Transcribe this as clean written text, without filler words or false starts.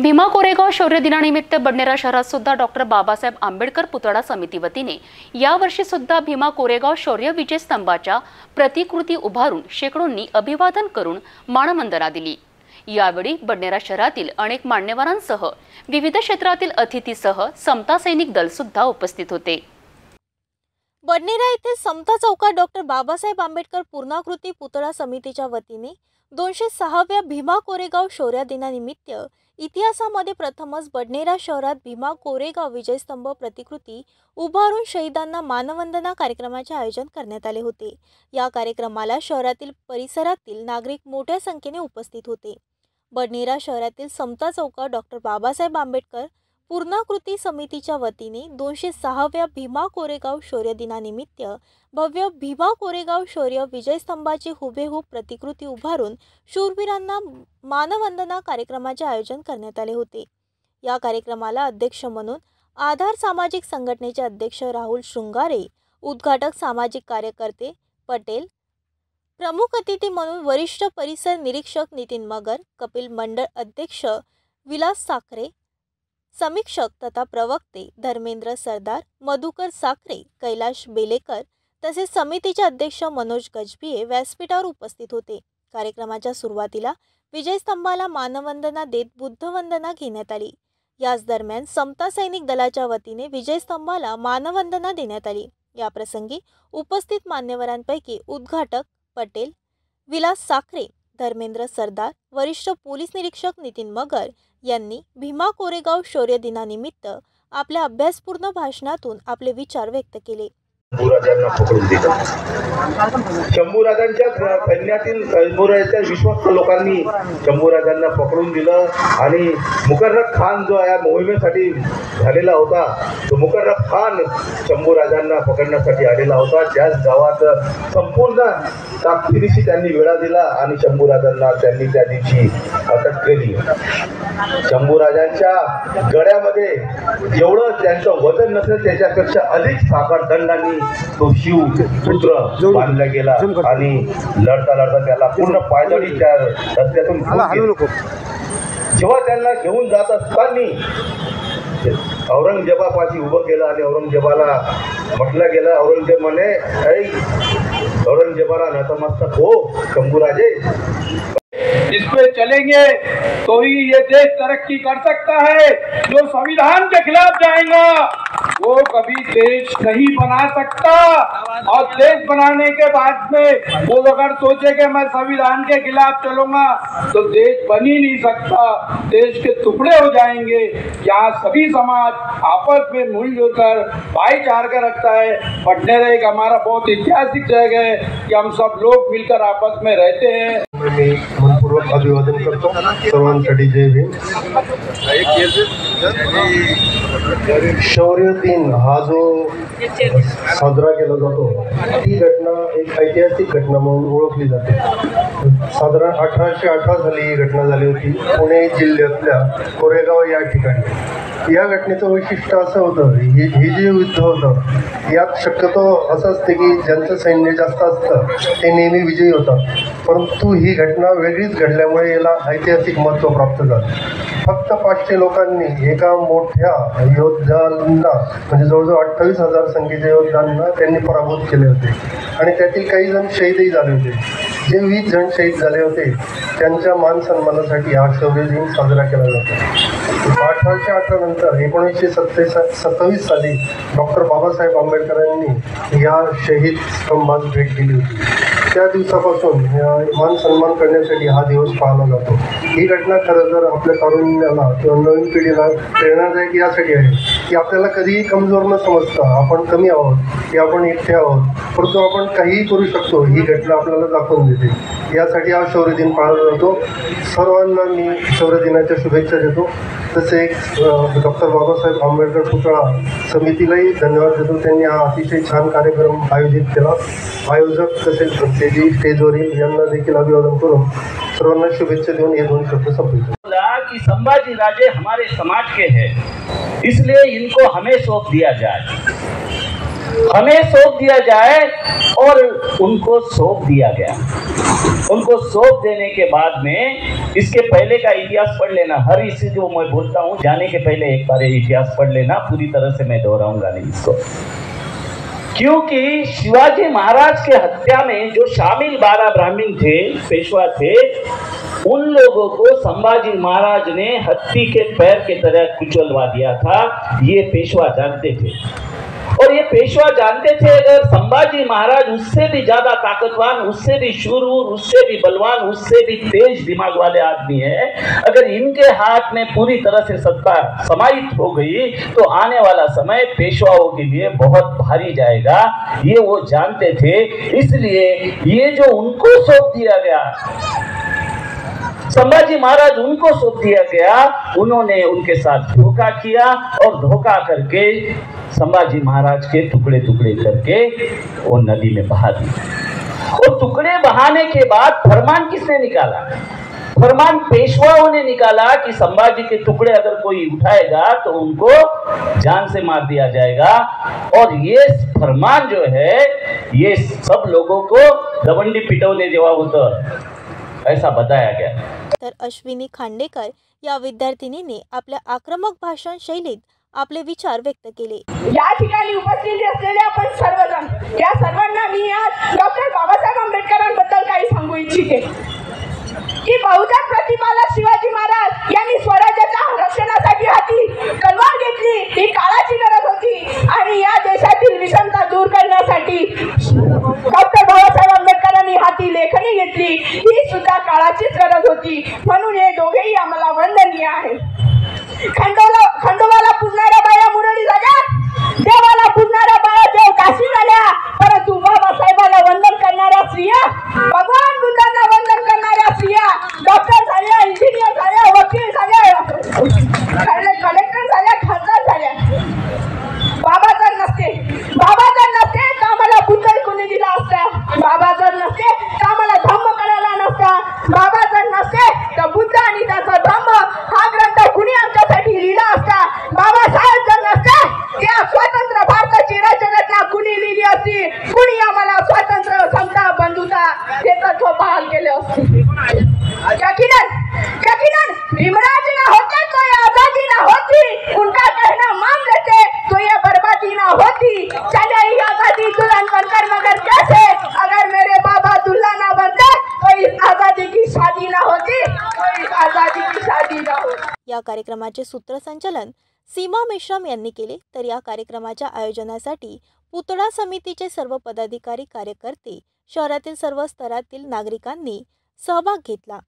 भीमा कोरेगाव शौर्य दिनानिमित्त बडनेरा शहरात सुद्धा डॉक्टर बाबासाहेब आंबेडकर पुतळा समिती वतीने यावर्षी सुद्धा भीमा कोरेगाव शौर्य विजय स्तंभाच्या प्रतिकृती उभारून शेकडोंनी अभिवादन करून मानवंदना दिली। यावेळी बडनेरा शहरातील अनेक मान्यवरांसह विविध क्षेत्रातील अतिथीसह समता सैनिक दल सुद्धा उपस्थित होते। बडनेरा येथे समता चौकात डॉक्टर बाबासाहेब आंबेडकर पूर्णाकृती पुतळा समितीच्या वतीने 206व्या भीमा कोरेगाव शौर्य दिनानिमित्त इतिहासामध्ये प्रथमच बडनेरा शहरात भीमा कोरेगाव विजयस्तंभ प्रतिकृती उभारून शहीदांना मानवंदना कार्यक्रमाचे आयोजन करण्यात आले होते। या कार्यक्रमाला शहरातील परिसरातील नागरिक मोठ्या संख्येने उपस्थित होते। बडनेरा शहरातील समता चौकात डॉक्टर बाबासाहेब आंबेडकर पूर्णाकृती समितीच्या वतीने 206व्या भीमा कोरेगाव शौर्य दिनानिमित्त भव्य भीमा कोरेगाव शौर्य विजयस्तंभाची हुबेहूब प्रतिकृती उभारून शूरवीरांना मानवंदना कार्यक्रमाचे आयोजन करण्यात आले होते। या कार्यक्रमाला अध्यक्ष म्हणून आधार सामाजिक संघटनेचे अध्यक्ष राहुल शृंगारे, उद्घाटक सामाजिक कार्यकर्ते पटेल, प्रमुख अतिथी म्हणून वरिष्ठ परिसर निरीक्षक नितीन मगर, कपिल मंडळ अध्यक्ष विलास साखरे, समीक्षक तथा प्रवक्ते धर्मेंद्र सरदार, मधुकर साखरे, कैलाश बेलेकर तसेच समितीचे अध्यक्ष मनोज गजभिये व्यासपीठावर उपस्थित होते। कार्यक्रमाच्या सुरुवातीला विजयस्तंभाला मानवंदना देत बुद्धवंदना घेण्यात आली। याच दरम्यान समता सैनिक दलाच्या वतीने विजयस्तंभाला मानवंदना देण्यात आली। या प्रसंगी उपस्थित मान्यवरांपैकी उद्घाटक पटेल, विलास साखरे, धर्मेंद्र सरदार, वरिष्ठ पोलीस निरीक्षक नितीन मगर यांनी भीमा कोरेगाव शौर्य दिनानिमित्त आपल्या अभ्यासपूर्ण भाषणातून आपले विचार व्यक्त केले। शंभूराजांना पकडून दिलं। शंभूराजांच्या सैन्यातील शंभूराजांच्या विश्वस्त लोकांनी शंभूराजांना पकडून दिलं आणि मुकर्रब खान जो या मोहिमेसाठी झालेला होता, तो मुकर्रब खान शंभूराजांना पकडण्यासाठी आलेला होता। त्याच गावात संपूर्ण ताकदीनिशी त्यांनी वेढा दिला आणि शंभूराजांना त्यांनी त्या दिवशी अटक केली। शंभूराजांच्या गळ्यामध्ये जेवढं त्यांचं वजन नसेल त्याच्यापेक्षा अधिक साखर दंडांनी तो शिव पुत्र बांधला गेला आणि लढता लढता त्याला पूर्ण पायदळी त्या रस्त्यातून जेव्हा त्यांना घेऊन जात असताना औरंगजेबापाशी उभं केलं आणि औरंगजेबाला म्हटलं गेलं, औरंगजेब म्हणे औरंगजेबाला नतमस्तक हो शंभूराजे, इस पे चलेंगे तो ही ये देश तरक्की कर सकता है। जो संविधान के खिलाफ जाएगा वो कभी देश नहीं बना सकता। और देश बनाने के बाद में वो अगर सोचे कि मैं संविधान के खिलाफ चलूंगा तो देश बन ही नहीं सकता, देश के टुकड़े हो जाएंगे। यहाँ सभी समाज आपस में मिलजुल कर भाईचारा रखता है। बडनेरा एक हमारा बहुत ऐतिहासिक जगह है कि हम सब लोग मिलकर आपस में रहते हैं। मी मनपूर्वक अभिवादन करतो सर्वांसाठी। जय भीम। शौर्य दिन हा जो साजरा केला जातो ती घटना एक ऐतिहासिक घटना म्हणून ओळखली जाते। साधारण 1818 साली ही घटना झाली होती पुणे जिल्ह्यातल्या कोरेगाव या ठिकाणी। या घटनेचं वैशिष्ट्य असं होतं, हे जे युद्ध होतं यात शक्यतो असं असते की ज्यांचं सैन्य जास्त असतं ते नेहमी विजयी होतात, परंतु ही घटना वेगळीच घडल्यामुळे याला ऐतिहासिक महत्त्व प्राप्त झालं। फक्त 500 लोकांनी एका मोठ्या योद्ध्यांना म्हणजे जवळजवळ 28,000 संख्येच्या योद्ध्यांना त्यांनी पराभूत केले होते आणि त्यातील काही जण शहीदही झाले होते। जे 20 जण शहीद झाले होते त्यांच्या मान सन्मानासाठी हा शौर्य दिन साजरा केला जातो। 1818 नंतर 1927 साली डॉक्टर बाबासाहेब आंबेडकरांनी या शहीद स्तंभास भेट दिली होती। त्या दिवसापासून मान सन्मान करण्यासाठी हा दिवस पाळला जातो। ही घटना खरं तर आपल्या तरुणाला किंवा नवीन पिढीला प्रेरणादायक यासाठी आहे की आपल्याला कधीही कमजोर न समजता आपण कमी आहोत की आपण एकटे आहोत, परंतु आपण काहीही करू शकतो ही घटना आपल्याला दाखवून देते। यासाठी हा शौर्य दिन पाळला जातो। सर्वांना मी शौर्य दिनाच्या शुभेच्छा देतो। तसेच डॉक्टर बाबासाहेब आंबेडकर पुतळा समितीलाही धन्यवाद देतो, त्यांनी हा अतिशय छान कार्यक्रम आयोजित केला। आयोजक तसेच त्याची स्टेजवरील यांना देखील अभिवादन करून सर्वांना शुभेच्छा देऊन ये 2 शब्द संपवितो। कि संभाजी राजे हमारे समाज के हैं, इसलिए इनको हमें सौंप दिया जाए। हमें सौंप दिया जाए और उनको सौंप दिया गया। उनको सौंप देने के बाद में इसके पहले का इतिहास पढ़ लेना। हर इसी जो मैं बोलता हूँ जाने के पहले एक बार इतिहास पढ़ लेना, पूरी तरह से मैं दोहराऊंगा नहीं इसको। क्योंकि शिवाजी महाराज के हत्या में जो शामिल 12 ब्राह्मण थे, पेशवा थे, उन लोगों को संभाजी महाराज ने हत्ती के पैर के तरह कुचलवा दिया था। ये पेशवा जानते थे और ये पेशवा जानते थे अगर संभाजी महाराज उससे भी ज्यादा ताकतवान, उससे भी शूरवीर, उससे भी बलवान, उससे भी तेज दिमाग वाले आदमी है, अगर इनके हाथ में पूरी तरह से सत्ता समाहित हो गई तो आने वाला समय पेशवाओं के लिए बहुत भारी जाएगा। ये वो जानते थे, इसलिए ये जो उनको सौंप दिया गया, संभाजी महाराज उनको सौंप दिया गया, उन्होंने उनके साथ धोखा किया और धोखा करके संभाजी महाराज के टुकड़े टुकड़े करके वो नदी में बहा दिए। और टुकड़े बहाने के बाद फरमान किसने निकाला? फरमान पेशवाओं ने निकाला कि संभाजी के टुकड़े अगर कोई उठाएगा तो उनको जान से मार दिया जाएगा। और ये फरमान जो है ये सब लोगों को दवंडी पिटवणे जेव्हा होतं ऐसा बताया गया। तर अश्विनी खांडेकर या विद्यार्थिनीने आपल्या आक्रमक भाषण शैलीत आपले विचार व्यक्त केले। या ठिकाणी उपस्थित असलेले आपण सर्वजण, या सर्वांना मी आज डॉक्टर बाबासाहेब आंबेडकरांबद्दल काही सांगू इच्छिते की बहुतेक प्रतिपालक शिवाजी महाराज यांनी स्वराज्याच्या रक्षणासाठी हाती तलवार घेतली। ही काळाची गरज होती आणि या देशातील विषमता दूर करण्यासाठी डॉक्टर बाबासाहेब आंबेडकरांनी हाती लेखणी घेतली। ही सुद्धा काळाचीच गरज होती, म्हणून हे दोघेही आम्हाला वंदनीय आहे। खंडोबाला पूजणाऱ्या बाया मुरळी झाल्या, देवाला पूजणाऱ्या बाया देव दासी झाल्या, परंतु बाबासाहेबांना वंदन करणाऱ्या स्त्रिया, भगवान बुद्धांना वंदन करणाऱ्या स्त्रिया डॉक्टर झाल्या, इंजिनियर झाल्या, वकील झाल्या, कलेक्टर झाल्या, खासदार झाल्या। बाबा जर नसते तर आम्हाला बुद्ध कोणी दिला असता, बाबा जर नसते तर आम्हाला धम्म कळाला नसता, बाबा जर नसते तर बुद्ध आणि त्याचा धम्म हा ग्रंथ कुणी आमच्यासाठी लिहिला असता, बाबासाहेब जर नसते त्या स्वतंत्र भारताची राज्यघटना कुणी लिहिली असती, कुणी आम्हाला स्वातंत्र्य, समता, बंधुता हे तत्व बहाल केले असते। यकीनन भीमराज ना होते तो ये आजादी ना होती, उनका कहना मान लेते तो ये बर्बादी ना होती। चले ही आजादी दुल्हन बनकर मगर कैसे, अगर मेरे बाबा दुल्हा ना बनते तो इस आजादी की शादी ना होती, तो इस आजादी की शादी ना होती। या कार्यक्रमाचे सूत्रसंचालन सीमा मेश्राम यांनी केले। तर या कार्यक्रमाच्या आयोजनासाठी पुतळा समितीचे सर्व पदाधिकारी, कार्यकर्ते, शहरातील सर्व स्तरातील नागरिकांनी सहभाग घेतला।